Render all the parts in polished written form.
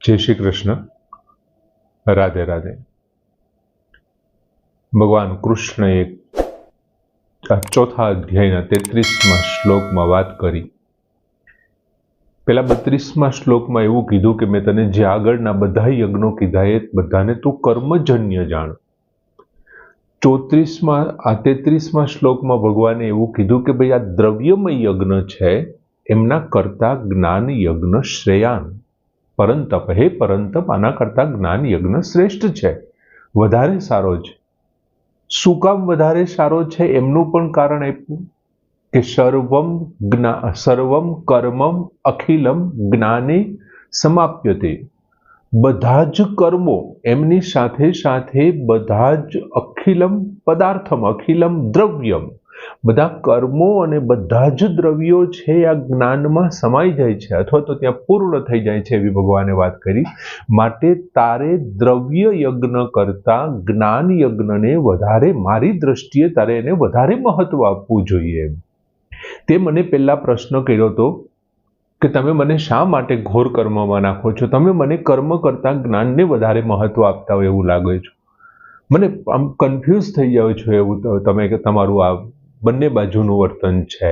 જય શ્રી કૃષ્ણ, રાધે રાધે. ભગવાન કૃષ્ણએ ચોથા અધ્યાયના 33મા શ્લોકમાં વાત કરી. પેલા 32મા શ્લોકમાં એવું કીધું કે મેં તને જે આગળના બધા યજ્ઞો કીધા એ બધાને તું કર્મજન્ય જાણ. 33મા શ્લોકમાં ભગવાને એવું કીધું કે ભાઈ આ દ્રવ્યમય યજ્ઞ છે એમના કરતા જ્ઞાન યજ્ઞ શ્રેયાન. પરંતપ, હે પરંતપ, આના કરતા જ્ઞાન યજ્ઞ શ્રેષ્ઠ છે, વધારે સારો છે. શું કામ વધારે સારો છે એમનું પણ કારણ આપ્યું કે સર્વમ કર્મમ અખિલમ જ્ઞાને સમાપ્યતે. બધા જ કર્મો એમની સાથે સાથે બધા જ અખિલમ પદાર્થમ, અખિલમ દ્રવ્યમ, બધા કર્મો અને બધા જ દ્રવ્યો છે આ જ્ઞાનમાં સમાઈ જાય છે અથવા તો ત્યાં પૂર્ણ થઈ જાય છે એવી ભગવાને વાત કરી. માટે તારે દ્રવ્ય યજ્ઞ કરતા જ્ઞાન યજ્ઞને વધારે, મારી દ્રષ્ટિએ તારે એને વધારે મહત્વ આપવું જોઈએ. તે મને પહેલા પ્રશ્ન કર્યો હતો કે તમે મને શા માટે ઘોર કર્મમાં નાખો છો? તમે મને કર્મ કરતા જ્ઞાનને વધારે મહત્વ આપતા હોય એવું લાગે છે. મને આમ કન્ફ્યુઝ થઈ જાવ છો એવું તમે કે તમારું આ બંને બાજુનું વર્તન છે.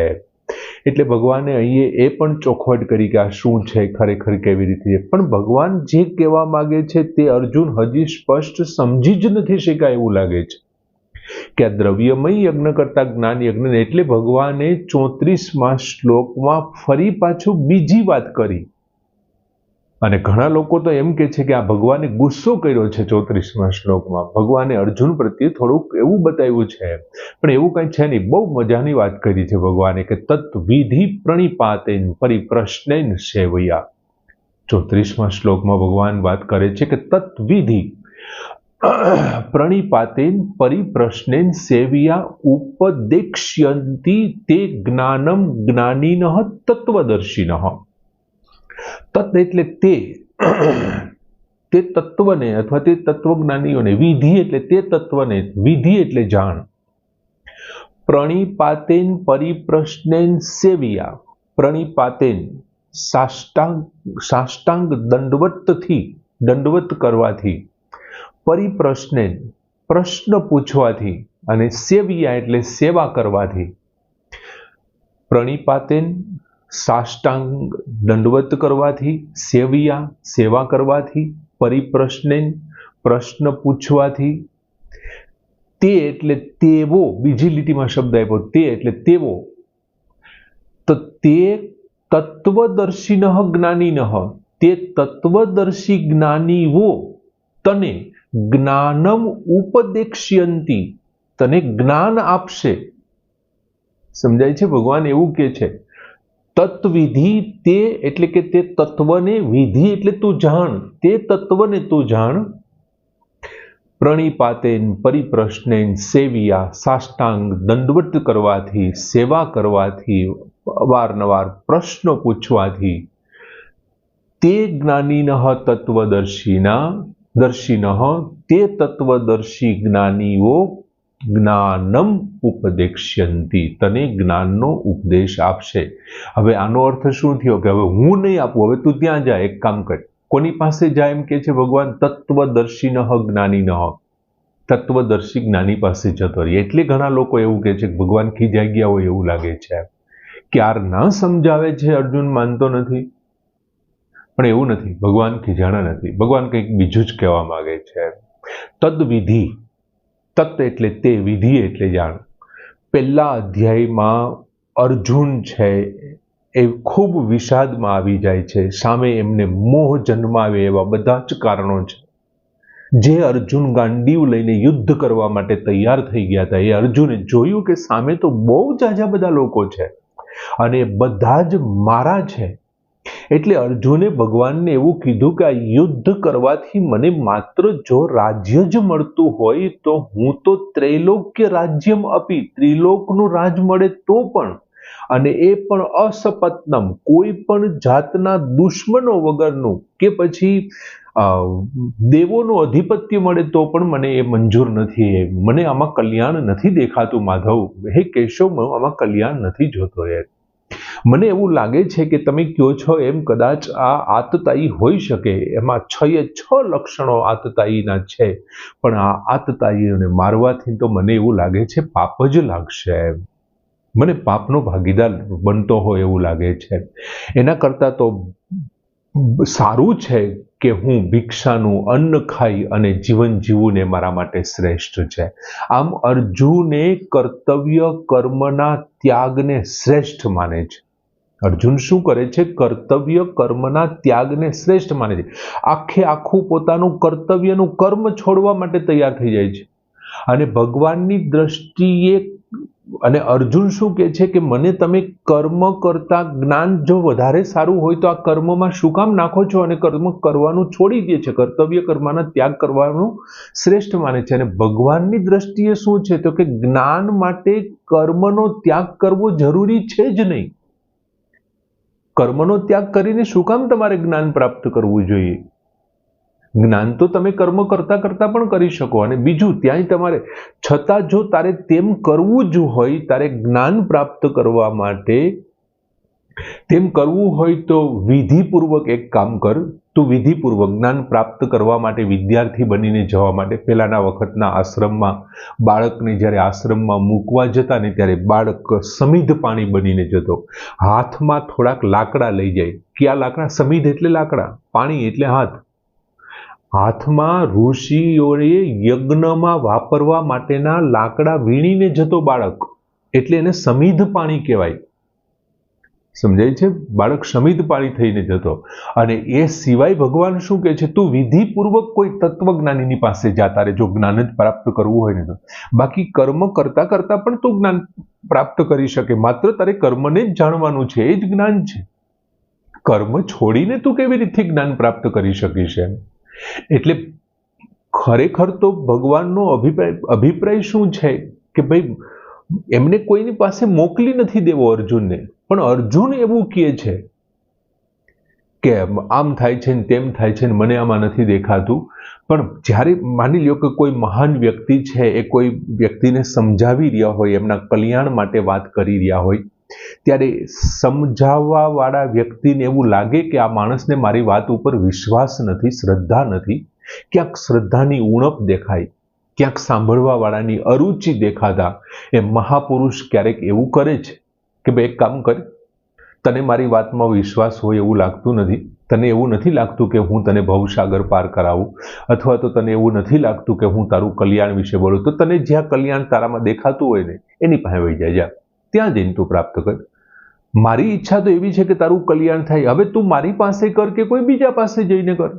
એટલે ભગવાને અહીં એ પણ ચોખવટ કરી કે આ શું છે ખરેખર, કેવી રીતે. પણ ભગવાન જે કહેવા માંગે છે તે અર્જુન હજી સ્પષ્ટ સમજી જ નથી શક્યા એવું લાગે છે કે આ દ્રવ્યમય યજ્ઞ કરતા જ્ઞાન યજ્ઞ. એટલે ભગવાને 34મા શ્લોકમાં ફરી પાછું બીજી વાત કરી. અને ઘણા લોકો તો એમ કે છે કે આ ભગવાને ગુસ્સો કર્યો છે 34મા શ્લોકમાં. ભગવાને અર્જુન પ્રત્યે થોડુંક એવું બતાવ્યું છે, પણ એવું કંઈ છે નહીં. બહુ મજાની વાત કરી છે ભગવાને કે તત્વિધિ પ્રણિપાતેન પરિપ્રશ્નેન સેવયા. 34મા શ્લોકમાં ભગવાન વાત કરે છે કે તત્વિધિ પ્રણિપાતેન પરિપ્રશ્નેન સેવ્યા ઉપદેક્ષ્યંતિ તે જ્ઞાનમ જ્ઞાનીનઃ તત્વદર્શિનઃ. તત્ એટલે તે તત્વને અથવા તે તત્વજ્ઞાનીઓને, વિધિ એટલે તે તત્વને, વિધિ એટલે જાણ. પ્રણિપાતેન પરિપ્રશ્નેન સેવ્યા. પ્રણિપાતેન સાષ્ટાંગ દંડવતથી, દંડવત કરવાથી, પરિપ્રશ્નેન પ્રશ્ન પૂછવાથી, અને સેવ્યા એટલે સેવા કરવાથી. પ્રણિપાતેન સાષ્ટાંગ દંડવત કરવાથી, સેવ્યા સેવા કરવાથી, પરિપ્રશ્નેન પ્રશ્ન પૂછવાથી, તે એટલે તેવો, બીજી લીટીમાં શબ્દ આપ્યો તે એટલે તેવો. તો તે તત્વદર્શિનઃ જ્ઞાનીનઃ, તે તત્વદર્શી જ્ઞાનીઓ તને જ્ઞાનમ ઉપદેક્ષ્યંતિ, તને જ્ઞાન આપશે. સમજાય છે? ભગવાન એવું કહે છે તત્વિધિ, તે એટલે કે તે તત્વને, વિધિ એટલે તું જાણ, તે તત્વને તું જાણ. પ્રણિપાતેન પરિપ્રશ્નેન સેવ્યા, સાષ્ટાંગ દંડવત કરવાથી, સેવા કરવાથી, અવારનવાર પ્રશ્નો પૂછવાથી, તે જ્ઞાનીનઃ તત્વદર્શિનઃ, તે તત્વદર્શી જ્ઞાનીઓ જ્ઞાનમ ઉપદેક્ષ્યંતિ, તને જ્ઞાનનો ઉપદેશ આપશે. હવે આનો અર્થ શું થયો કે હવે હું નહીં આપું, હવે તું ત્યાં જા, એક કામ કર. કોની પાસે જાય એમ કે છે ભગવાન? તત્વદર્શિનઃ જ્ઞાનીનઃ, તત્વદર્શી જ્ઞાની પાસે જતો રહે. એટલે ઘણા લોકો એવું કહે છે કે ભગવાન ખીજાઈ ગયા હોય એવું લાગે છે. ક્યાર ના સમજાવે છે અર્જુન માનતો નથી, પણ એવું નથી. ભગવાન ખીજાણા નથી, ભગવાન કંઈક બીજું જ કહેવા માંગે છે. તદ્વિધિ, તત્ એટલે તે, વિધિ એટલે જાણ. પહેલા અધ્યાયમાં અર્જુન છે એ ખૂબ વિષાદમાં આવી જાય છે. સામે એમને મોહ જન્માવે એવા બધા જ કારણો છે. જે અર્જુન ગાંડીવ લઈને યુદ્ધ કરવા માટે તૈયાર થઈ ગયા હતા, એ અર્જુને જોયું કે સામે તો બહુ જાજા બધા લોકો છે અને બધા જ મારા છે. એટલે અર્જુને ભગવાનને એવું કીધું કે આ યુદ્ધ કરવાથી મને માત્ર જો રાજ્ય જ મળતું હોય તો હું તો ત્રૈલોક્ય રાજ્યમ અપી, ત્રિલોકનું રાજ મળે તો પણ, અને એ પણ અસપત્નમ, કોઈ પણ જાતના દુશ્મનો વગરનું, કે પછી દેવોનું અધિપત્ય મળે તો પણ મને એ મંજૂર નથી. મને આમાં કલ્યાણ નથી દેખાતું માધવ, હે કેશવ, આમાં કલ્યાણ નથી જોતો. મને એવું લાગે છે કે તમે કહો છો એમ કદાચ આ આતતાઈ હોઈ શકે, એમાં 6 લક્ષણો આતતાઈના છે, પણ આ આતતાઈઓને મારવાથી તો મને એવું લાગે છે પાપ જ લાગશે. મને પાપનો ભાગીદાર બનતો હોય એવું લાગે છે. એના કરતાં તો સારું છે કે હું ભિક્ષાનું અન્ન ખાઈ અને જીવન જીવું ને મારા માટે શ્રેષ્ઠ છે. આમ અર્જુને કર્તવ્ય કર્મના ત્યાગને શ્રેષ્ઠ માને છે. અર્જુન શું કરે છે? કર્તવ્ય કર્મના ત્યાગને શ્રેષ્ઠ માને છે. આખું પોતાનું કર્તવ્યનું કર્મ છોડવા માટે તૈયાર થઈ જાય છે. અને ભગવાનની દ્રષ્ટિએ અને અર્જુન શું કહે છે કે મને તમે કર્મ કરતા જ્ઞાન જો વધારે સારું હોય તો આ કર્મમાં શું કામ નાખો છો? અને કર્મ કરવાનું છોડી દે છે, કર્તવ્ય કર્મના ત્યાગ કરવાનું શ્રેષ્ઠ માને છે. અને ભગવાનની દ્રષ્ટિએ શું છે તો કે જ્ઞાન માટે કર્મનો ત્યાગ કરવો જરૂરી છે જ નહીં. કર્મનો ત્યાગ કરીને શું કામ તમારે જ્ઞાન પ્રાપ્ત કરવું જોઈએ? જ્ઞાન તો તમે કર્મ કરતા કરતા પણ કરી શકો. અને બીજું ત્યાંય તમારે છતાં જો તારે તેમ કરવું જ હોય, તારે જ્ઞાન પ્રાપ્ત કરવા માટે તેમ કરવું હોય તો વિધિપૂર્વક એક કામ કર. તું વિધિપૂર્વક જ્ઞાન પ્રાપ્ત કરવા માટે વિદ્યાર્થી બનીને જવા માટે પહેલાના વખતના આશ્રમમાં બાળકને જ્યારે આશ્રમમાં મૂકવા જતા ને ત્યારે બાળક સમિધ પાણી બનીને જતો. હાથમાં થોડાક લાકડા લઈ જાય. કયા લાકડા? સમિધ એટલે લાકડા, પાણી એટલે હાથ. હાથમાં ઋષિઓએ યજ્ઞમાં વાપરવા માટેના લાકડા વીણીને જતો બાળક, એટલે એને સમિધ પાણી કહેવાય. સમજાય છે? બાળક સમિધ પાણી થઈને જતો. અને એ સિવાય ભગવાન શું કહે છે? તું વિધિપૂર્વક કોઈ તત્વજ્ઞાનીની પાસે જા, તારે જો જ્ઞાન જ પ્રાપ્ત કરવું હોય ને તો. બાકી કર્મ કરતા કરતા પણ તું જ્ઞાન પ્રાપ્ત કરી શકે. માત્ર તારે કર્મને જ જાણવાનું છે, એ જ જ્ઞાન છે. કર્મ છોડીને તું કેવી રીતે જ્ઞાન પ્રાપ્ત કરી શકીશ? એટલે ખરેખર તો ભગવાનનો અભિપ્રાય શું છે કે ભાઈ એમને કોઈની પાસે મોકલી નથી દેવો અર્જુનને, પણ અર્જુન એવું કહે છે કે આમ થાય છે ને તેમ થાય છે ને મને આમાં નથી દેખાતું. પણ જ્યારે માની લ્યો કે કોઈ મહાન વ્યક્તિ છે, એ કોઈ વ્યક્તિને સમજાવી રહ્યા હોય, એમના કલ્યાણ માટે વાત કરી રહ્યા હોય, ત્યારે સમજાવવા વાળા વ્યક્તિને એવું લાગે કે આ માણસને મારી વાત ઉપર વિશ્વાસ નથી, શ્રદ્ધા નથી, ક્યાંક શ્રદ્ધાની ઉણપ દેખાય, ક્યાંક સાંભળવા વાળાની અરુચિ દેખાતા એ મહાપુરુષ ક્યારેક એવું કરે છે કે ભાઈ એક કામ કર, તને મારી વાતમાં વિશ્વાસ હોય એવું લાગતું નથી, તને એવું નથી લાગતું કે હું તને ભવસાગર પાર કરાવું, અથવા તો તને એવું નથી લાગતું કે હું તારું કલ્યાણ વિશે બોલું, તો તને જ્યાં કલ્યાણ તારામાં દેખાતું હોય ને એની પાસે વહી જાય, જા ત્યાં જઈને તું પ્રાપ્ત કર. મારી ઈચ્છા તો એવી છે કે તારું કલ્યાણ થાય. હવે તું મારી પાસે કર કે કોઈ બીજા પાસે જઈને કર.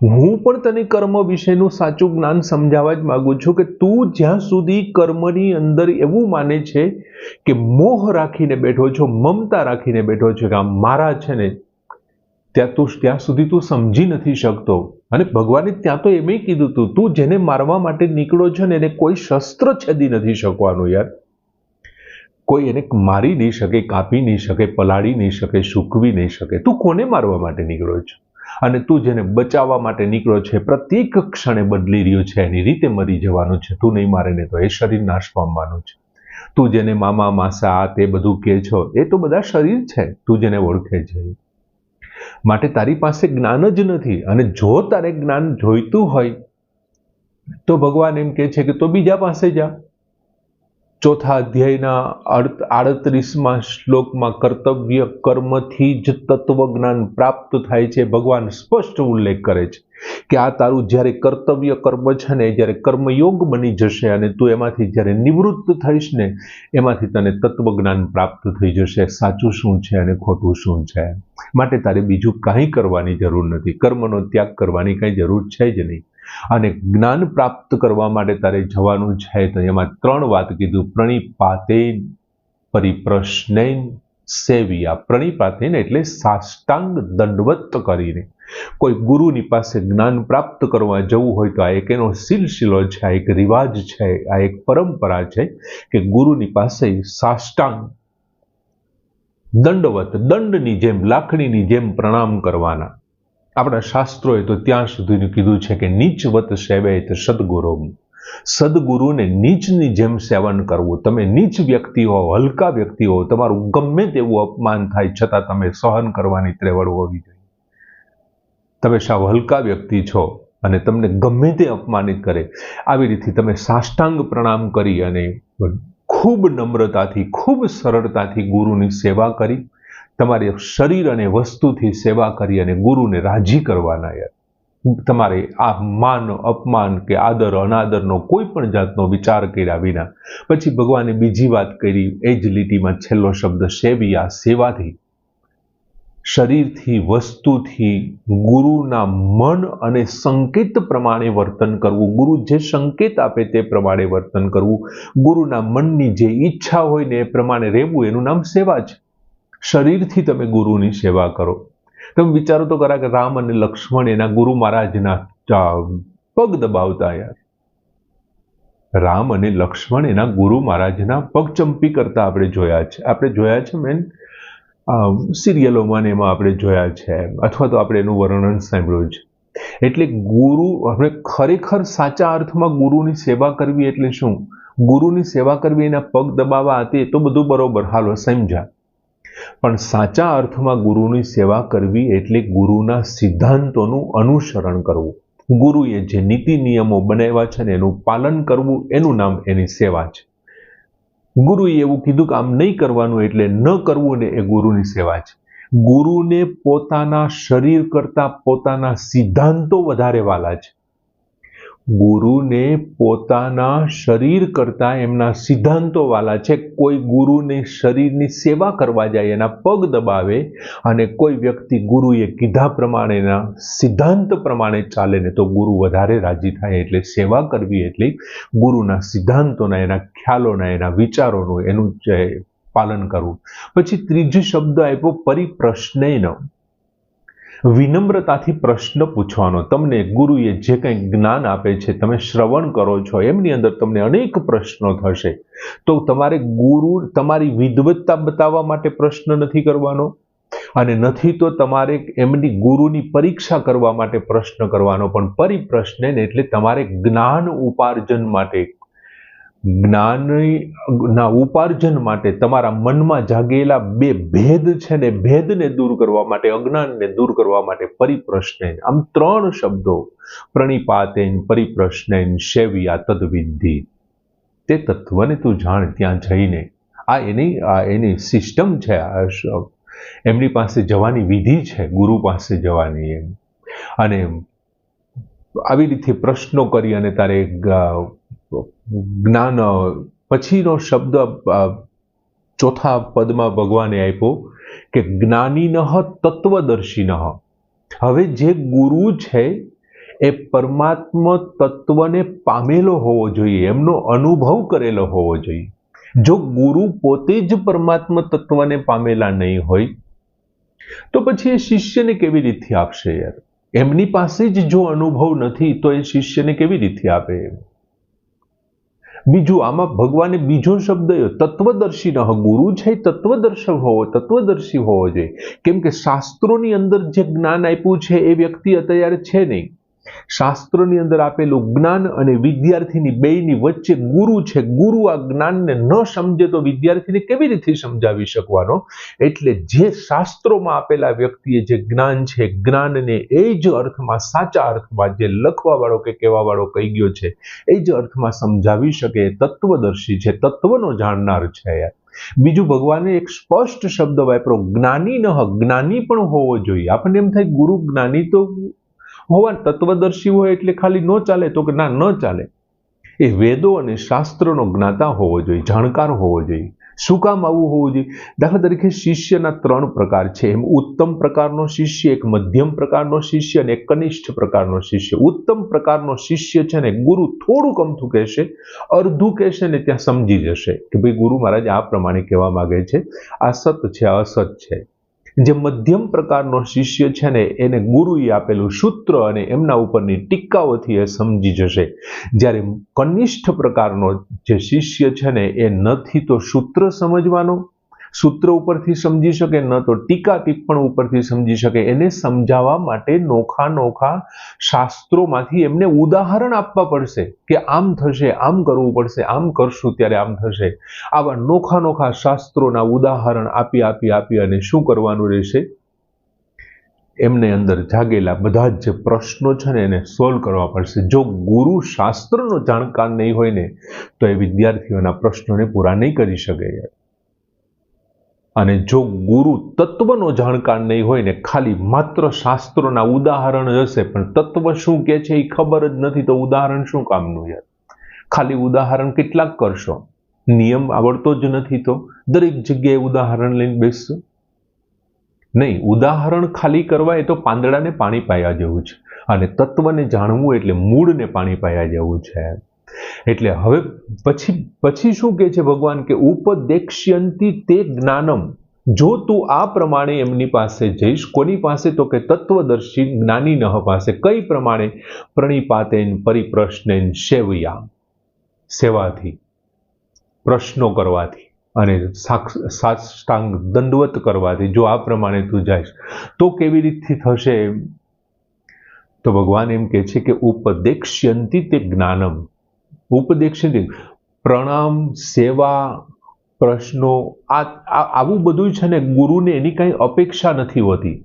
હું પણ તને કર્મ વિશેનું સાચું જ્ઞાન સમજાવવા જ માંગુ છું કે તું જ્યાં સુધી કર્મની અંદર એવું માને છે કે મોહ રાખીને બેઠો છો, મમતા રાખીને બેઠો છો કે આ મારા છે ને, ત્યાં સુધી તું સમજી નથી શકતો. અને ભગવાને ત્યાં તો એમ કીધું તું જેને મારવા માટે નીકળો છો ને એને કોઈ શસ્ત્ર છેદી નથી શકવાનું યાર. કોઈ એને મારી નહીં શકે, કાપી નહીં શકે, પલાળી નહીં શકે, સૂકવી નહીં શકે. તું કોને મારવા માટે નીકળો છો? અને તું જેને બચાવવા માટે નીકળો છે પ્રત્યેક ક્ષણે બદલી રહ્યો છે, એની રીતે મરી જવાનું છે. તું નહીં મારે ને તો એ શરીર નાશ પામવાનું છે. તું જેને મામા માસા આ તે બધું કહે છો, એ તો બધા શરીર છે, તું જેને ઓળખે છે. માટે તારી પાસે જ્ઞાન જ નથી. અને જો તારે જ્ઞાન જોઈતું હોય તો ભગવાન એમ કહે છે કે તો બીજા પાસે જા. ચોથા અધ્યાયના 38મા શ્લોકમાં કર્તવ્ય કર્મથી જ તત્વજ્ઞાન પ્રાપ્ત થાય છે. ભગવાન સ્પષ્ટ ઉલ્લેખ કરે છે કે આ તારું જ્યારે કર્તવ્ય કર્મ છે ને, જ્યારે કર્મયોગ બની જશે અને તું એમાંથી જ્યારે નિવૃત્ત થઈશ ને, એમાંથી તને તત્વજ્ઞાન પ્રાપ્ત થઈ જશે, સાચું શું છે અને ખોટું શું છે. માટે તારે બીજું કાંઈ કરવાની જરૂર નથી, કર્મનો ત્યાગ કરવાની કાંઈ જરૂર છે જ નહીં. અને જ્ઞાન પ્રાપ્ત કરવા માટે તારે જવાનું છે તો એમાં 3 વાત કીધું: પ્રણિપાતેન, પરિપ્રશ્નેન, સેવ્યા. પ્રણિપાતેન એટલે સાષ્ટાંગ દંડવત કરીને. કોઈ ગુરુની પાસે જ્ઞાન પ્રાપ્ત કરવા જવું હોય તો આ એક એનો સિલસિલો છે, આ એક રિવાજ છે, આ એક પરંપરા છે કે ગુરુની પાસે સાષ્ટાંગ દંડવત, દંડની જેમ, લાકડીની જેમ પ્રણામ કરવાના. આપણા શાસ્ત્રોએ તો ત્યાં સુધીનું કીધું છે કે નીચવત સેવેત સદગુરુ. સદગુરુને નીચની જેમ સેવન કરવું. તમે નીચ વ્યક્તિ હો, હલકા વ્યક્તિ હો, તમારું ગમે તેવું અપમાન થાય છતાં તમે સહન કરવાની ત્રેવડ હોવી જોઈએ. તમે સાવ હલકા વ્યક્તિ છો અને તમને ગમે તે અપમાનિત કરે, આવી રીતે તમે સાષ્ટાંગ પ્રણામ કરી અને ખૂબ નમ્રતાથી, ખૂબ સરળતાથી ગુરુની સેવા કરી, તમારે શરીર અને વસ્તુથી સેવા કરી અને ગુરુને રાજી કરવાના. યાર, તમારે આ માન અપમાન કે આદર અનાદરનો કોઈ પણ જાતનો વિચાર કર્યા વિના પછી ભગવાને બીજી વાત કરી, એ જ લીટીમાં છેલ્લો શબ્દ સેવિયા, સેવાથી, શરીરથી, વસ્તુથી ગુરુના મન અને સંકેત પ્રમાણે વર્તન કરવું. ગુરુ જે સંકેત આપે તે પ્રમાણે વર્તન કરવું. ગુરુના મનની જે ઈચ્છા હોય ને એ પ્રમાણે રહેવું, એનું નામ સેવા છે. શરીરથી તમે ગુરુની સેવા કરો. તમે વિચારો તો ખરા કે રામ અને લક્ષ્મણ એના ગુરુ મહારાજના પગ દબાવતા. યાર, રામ અને લક્ષ્મણ એના ગુરુ મહારાજના પગ ચંપી કરતા આપણે જોયા છે મેન સિરિયલોમાં ને એમાં આપણે જોયા છે, અથવા તો આપણે એનું વર્ણન સાંભળ્યું છે. એટલે ગુરુ, હવે ખરેખર સાચા અર્થમાં ગુરુની સેવા કરવી એટલે શું? ગુરુની સેવા કરવી, એના પગ દબાવવા, તે તો બધું બરોબર, હાલો સમજ્યા. પણ સાચા અર્થમાં ગુરુની સેવા કરવી એટલે ગુરુના સિદ્ધાંતોનું અનુસરણ કરવું. ગુરુએ જે નીતિ નિયમો બનાવ્યા છે ને એનું પાલન કરવું, એનું નામ એની સેવા છે. ગુરુએ એવું કીધું કે આમ નહીં કરવાનું એટલે ન કરવું ને એ ગુરુની સેવા છે. ગુરુને પોતાના શરીર કરતા પોતાના સિદ્ધાંતો વધારે વાલા છે. ગુરુને પોતાના શરીર કરતા એમના સિદ્ધાંતો વાલા છે. કોઈ ગુરુને શરીરની સેવા કરવા જાય, એના પગ દબાવે, અને કોઈ વ્યક્તિ ગુરુએ કીધા પ્રમાણેના સિદ્ધાંત પ્રમાણે ચાલે ને તો ગુરુ વધારે રાજી થાય. એટલે સેવા કરવી એટલે ગુરુના સિદ્ધાંતોના, એના ખ્યાલોના, એના વિચારોનું, એનું પાલન કરવું. પછી ત્રીજો શબ્દ આપ્યો પરિપ્રશ્નેન. વિનમ્રતાથી પ્રશ્ન પૂછવાનો. તમને ગુરુએ જે કંઈ જ્ઞાન આપે છે, તમે શ્રવણ કરો છો, એમની અંદર તમને અનેક પ્રશ્નો થશે. તો તમારે ગુરુ તમારી વિદ્વત્તા બતાવવા માટે પ્રશ્ન નથી કરવાનો, અને નથી તો તમારે એમની ગુરુની પરીક્ષા કરવા માટે પ્રશ્ન કરવાનો. પણ પરિપ્રશ્ન એટલે તમારે જ્ઞાન ઉપાર્જન માટે, જ્ઞાનના ઉપાર્જન માટે, તમારા મનમાં જાગેલા બે ભેદ છે ને ભેદને દૂર કરવા માટે, અજ્ઞાનને દૂર કરવા માટે પરિપ્રશ્નેન. આમ ત્રણ શબ્દો, પ્રણિપાતેન, પરિપ્રશ્નેન, સેવ્યા તદ્વિધિ. તે તત્વને તું જાણ ત્યાં જઈને. આ એની સિસ્ટમ છે, એમની પાસે જવાની વિધિ છે, ગુરુ પાસે જવાની. એમ અને આવી રીતે પ્રશ્નો કરી અને તારે જ્ઞાન. પછીનો શબ્દ ચોથા પદમાં ભગવાને આપ્યો કે જ્ઞાનીનઃ તત્વદર્શિનઃ. હવે જે ગુરુ છે એ પરમાત્મા તત્વને પામેલો હોવો જોઈએ, એમનો અનુભવ કરેલો હોવો જોઈએ. જો ગુરુ પોતે જ પરમાત્મા તત્વને પામેલા નહીં હોય તો પછી એ શિષ્યને કેવી રીતે આપશે? યાર, એમની પાસે જ જો અનુભવ નથી તો એ શિષ્યને કેવી રીતે આપે? બીજું આમાં ભગવાને બીજો શબ્દ તત્વદર્શી ન. ગુરુ છે તત્વદર્શી હોવો જોઈએ. કેમ કે શાસ્ત્રોની અંદર જે જ્ઞાન આપ્યું છે એ વ્યક્તિ અત્યારે છે નહીં. શાસ્ત્રોની અંદર આપેલું જ્ઞાન અને વિદ્યાર્થીની બેયની વચ્ચે ગુરુ છે. ગુરુ આ જ્ઞાનને ન સમજે તો વિદ્યાર્થીને કેવી રીતે સમજાવી શકવાનો? એટલે જે શાસ્ત્રોમાં આપેલા વ્યક્તિએ જે જ્ઞાન છે, જ્ઞાનને એ જ અર્થમાં, સાચા અર્થમાં, જે લખવા વાળો કે કહેવા વાળો કહી ગયો છે એ જ અર્થમાં સમજાવી શકે. તત્વદર્શી છે, તત્વનો જાણનાર છે. યાર, બીજું ભગવાને એક સ્પષ્ટ શબ્દ વાપરો, જ્ઞાની ન. જ્ઞાની પણ હોવો જોઈએ. આપણને એમ થાય ગુરુ જ્ઞાની તો હોવા, તત્વદર્શી હોય એટલે ખાલી ન ચાલે, તો કે ના, ન ચાલે. એ વેદો અને શાસ્ત્રનો જ્ઞાતા હોવો જોઈએ, જાણકાર હોવો જોઈએ. શું કામ આવું હોવું જોઈએ? દાખલા તરીકે શિષ્યના ત્રણ પ્રકાર છે. એમ ઉત્તમ પ્રકારનો શિષ્ય, એક મધ્યમ પ્રકારનો શિષ્ય અને એક કનિષ્ઠ પ્રકારનો શિષ્ય. ઉત્તમ પ્રકારનો શિષ્ય છે ને ગુરુ થોડુંક અમથું કહેશે, અડધું કહેશે ને ત્યાં સમજી જશે કે ભાઈ ગુરુ મહારાજ આ પ્રમાણે કહેવા માંગે છે, આ સત છે, અસત છે. જે મધ્યમ પ્રકારનો શિષ્ય છે ને એને ગુરુએ આપેલું સૂત્ર અને એમના ઉપરની ટીકાઓથી એ સમજી જશે. જ્યારે કનિષ્ઠ પ્રકારનો જે શિષ્ય છે ને એ નથી તો સૂત્ર સમજવાનો, સૂત્ર ઉપરથી સમજી શકે, ન તો ટીકા ટિપ્પણ ઉપરથી સમજી શકે. એને સમજાવવા માટે નોખા નોખા શાસ્ત્રોમાંથી એમને ઉદાહરણ આપવા પડશે કે આમ થશે, આમ કરવું પડશે, આમ કરશું ત્યારે આમ થશે. આવા નોખા નોખા શાસ્ત્રોના ઉદાહરણ આપી અને શું કરવાનું રહેશે, એમને અંદર જાગેલા બધા જ જે પ્રશ્નો છે ને એને સોલ્વ કરવા પડશે. જો ગુરુ શાસ્ત્રનો જાણકાર નહીં હોય ને તો એ વિદ્યાર્થીઓના પ્રશ્નોને પૂરા નહીં કરી શકે. અને જો ગુરુ તત્વનો જાણકાર નહીં હોય ને, ખાલી માત્ર શાસ્ત્રોના ઉદાહરણ હશે પણ તત્વ શું કે છે એ ખબર જ નથી, તો ઉદાહરણ શું કામનું યાર? ખાલી ઉદાહરણ કેટલાક કરશો? નિયમ આવડતો જ નથી તો દરેક જગ્યાએ ઉદાહરણ લઈને બેસશો નહીં. ઉદાહરણ ખાલી કરવા એ તો પાંદડાને પાણી પાયા જેવું છે, અને તત્વને જાણવું એટલે મૂળને પાણી પાયા જેવું છે. એટલે હવે પછી શું કહે છે ભગવાન કે ઉપદેક્ષ્યંતિ તે જ્ઞાનમ. જો તું આ પ્રમાણે એમની પાસે જઈશ, કોની પાસે? તો કે તત્વદર્શી જ્ઞાની નહ પાસે. કઈ પ્રમાણે? પ્રણિપાતેન પરિપ્રશ્નેન સેવયા, સેવાથી, પ્રશ્નો કરવાથી અને સાષ્ટાંગ દંડવત કરવાથી. જો આ પ્રમાણે તું જઈશ તો કેવી રીતથી થશે? તો ભગવાન એમ કહે છે કે ઉપદેક્ષ્યંતિ તે જ્ઞાનમ. ઉપદેક્ષ્યંતિ પ્રણામ, સેવા, પ્રશ્નો, આવું બધું છે ને ગુરુને એની કઈ અપેક્ષા નથી હોતી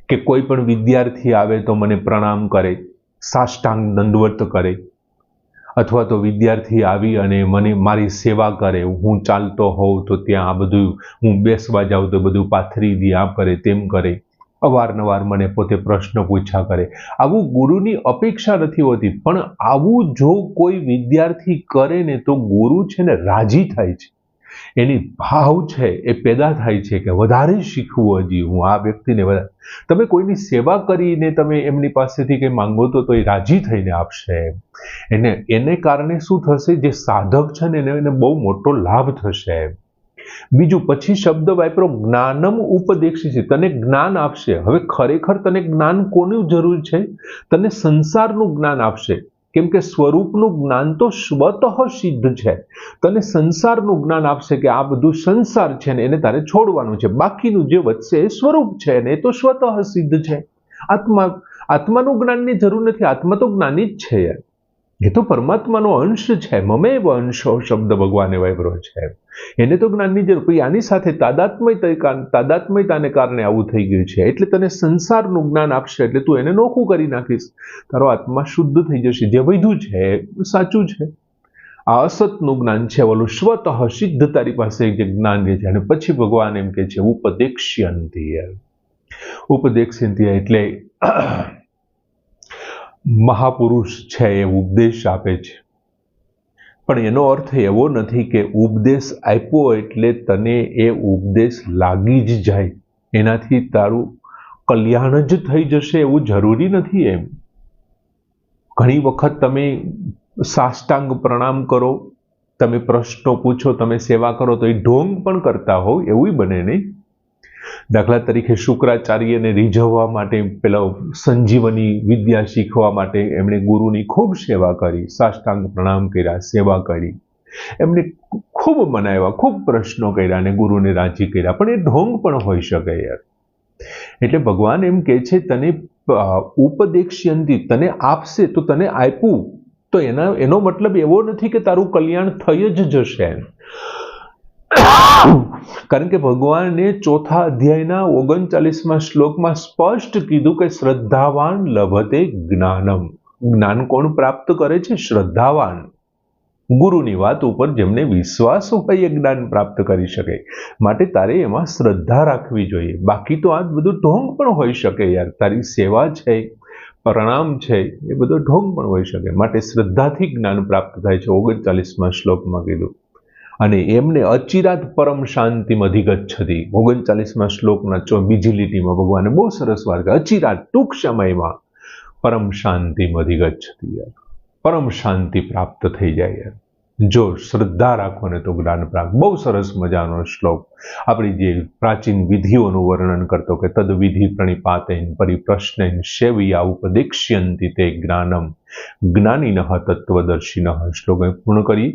કે કોઈ પણ વિદ્યાર્થી આવે તો મને પ્રણામ કરે, સાષ્ટાંગ દંડવત કરે, અથવા તો વિદ્યાર્થી આવી અને મને મારી સેવા કરે, હું ચાલતો હોઉં તો ત્યાં આ બધું, હું બેસવા જાઉં તો બધું પાથરી દે, આમ કરે તેમ કરે, અવારનવાર મને પોતે પ્રશ્ન પૂછ્યા કરે. આવું ગુરુની અપેક્ષા નથી હોતી. પણ આવું જો કોઈ વિદ્યાર્થી કરે ને તો ગુરુ છે ને રાજી થાય છે, એની ભાવ છે એ પેદા થાય છે કે વધારે શીખવું, હજી હું આ વ્યક્તિને વધારે. તમે કોઈની સેવા કરીને તમે એમની પાસેથી કંઈ માંગો તો એ રાજી થઈને આપશે. એને કારણે શું થશે? જે સાધક છે ને એને બહુ મોટો લાભ થશે. બીજું પછી શબ્દ વાપરો જ્ઞાનમ ઉપદેક્ષી છે, તને જ્ઞાન આપશે. હવે ખરેખર તને જ્ઞાન કોનું જરૂર છે? તને સંસારનું જ્ઞાન આપશે. કેમ કે સ્વરૂપનું જ્ઞાન તો સ્વતઃ સિદ્ધ છે. તને સંસારનું જ્ઞાન આપશે કે આ બધું સંસાર છે ને એને તારે છોડવાનું છે. બાકીનું જે વધશે એ સ્વરૂપ છે ને એ તો સ્વતઃ સિદ્ધ છે. આત્માનું જ્ઞાનની જરૂર નથી. આત્મા તો જ્ઞાની જ છે યાર. એ તો પરમાત્માનો અંશ છે. મમેવ અંશો શબ્દ ભગવાને વાપર્યો છે. એને તો જ્ઞાનની જરૂર. આની સાથે તાદાત્મ્યતાને કારણે આવું થઈ ગયું છે. એટલે તને સંસારનું જ્ઞાન આપશે એટલે તું એને નોખું કરી નાખીશ. તારો આત્મા શુદ્ધ થઈ જશે. જે વૈધું છે સાચું છે. આ અસતનું જ્ઞાન છે, ઓલું સ્વતઃ સિદ્ધ તારી પાસે જે જ્ઞાન છે. અને પછી ભગવાન એમ કે છે ઉપદેક્ષ્યંતિ. ઉપદેક્ષ્યંતિ એટલે મહાપુરુષ છે એ ઉપદેશ આપે છે. પણ એનો અર્થ એવો નથી કે ઉપદેશ આપ્યો એટલે તને એ ઉપદેશ લાગી જ જાય, એનાથી તારું કલ્યાણ જ થઈ જશે એવું જરૂરી નથી. એમ ઘણી વખત તમે સાષ્ટાંગ પ્રણામ કરો, તમે પ્રશ્નો પૂછો, તમે સેવા કરો તો એ ઢોંગ પણ કરતા હોવ એવું બને નહીં. દાખલા તરીકે શુક્રાચાર્યને રીઝવવા માટે, પેલા સંજીવની વિદ્યા શીખવા માટે એમણે ગુરુની ખૂબ સેવા કરી, સાષ્ટાંગ પ્રણામ કર્યા, સેવા કરી, એમને ખૂબ મનાવ્યા, ખૂબ પ્રશ્નો કર્યા અને ગુરુને રાજી કર્યા. પણ એ ઢોંગ પણ હોઈ શકે યાર. એટલે ભગવાન એમ કહે છે તને ઉપદેક્ષ્યંતિ, તને આપશે તો તને આપ્યું તો એનો મતલબ એવો નથી કે તારું કલ્યાણ થઈ જ જશે. કારણ કે ભગવાને ચોથા અધ્યાયના 39મા શ્લોકમાં સ્પષ્ટ કીધું કે શ્રદ્ધાવાન લભતે જ્ઞાનમ. જ્ઞાન કોણ પ્રાપ્ત કરે છે? શ્રદ્ધાવાન. ગુરુની વાત ઉપર જેમને વિશ્વાસ હોય એ જ્ઞાન પ્રાપ્ત કરી શકે. માટે તારે એમાં શ્રદ્ધા રાખવી જોઈએ. બાકી તો આ બધું ઢોંગ પણ હોઈ શકે યાર. તારી સેવા છે, પ્રણામ છે, એ બધો ઢોંગ પણ હોઈ શકે. માટે શ્રદ્ધાથી જ્ઞાન પ્રાપ્ત થાય છે, 39મા શ્લોકમાં કીધું. અને એમને અચિરાત પરમ શાંતિમ અધિગચ્છતિ. 39મા શ્લોકના બીજી લીટીમાં ભગવાને બહુ સરસ વાત કરી. અચિરાત, ટૂંક સમયમાં પરમ શાંતિમ અધિગચ્છતિ. પરમ શાંતિ પ્રાપ્ત થઈ જાય. જો શ્રદ્ધા રાખો ને તો જ્ઞાન પ્રાપ્ત. બહુ સરસ મજાનો શ્લોક. આપણી જે પ્રાચીન વિધિઓનું વર્ણન કરતો કે તદ વિધિ પ્રણિપાતેન પરિપ્રશ્નેન સેવયા ઉપદેક્ષ્યંતિ તે જ્ઞાનમ જ્ઞાનિનઃ તત્વદર્શિનઃ. શ્લોક પૂર્ણ કરી.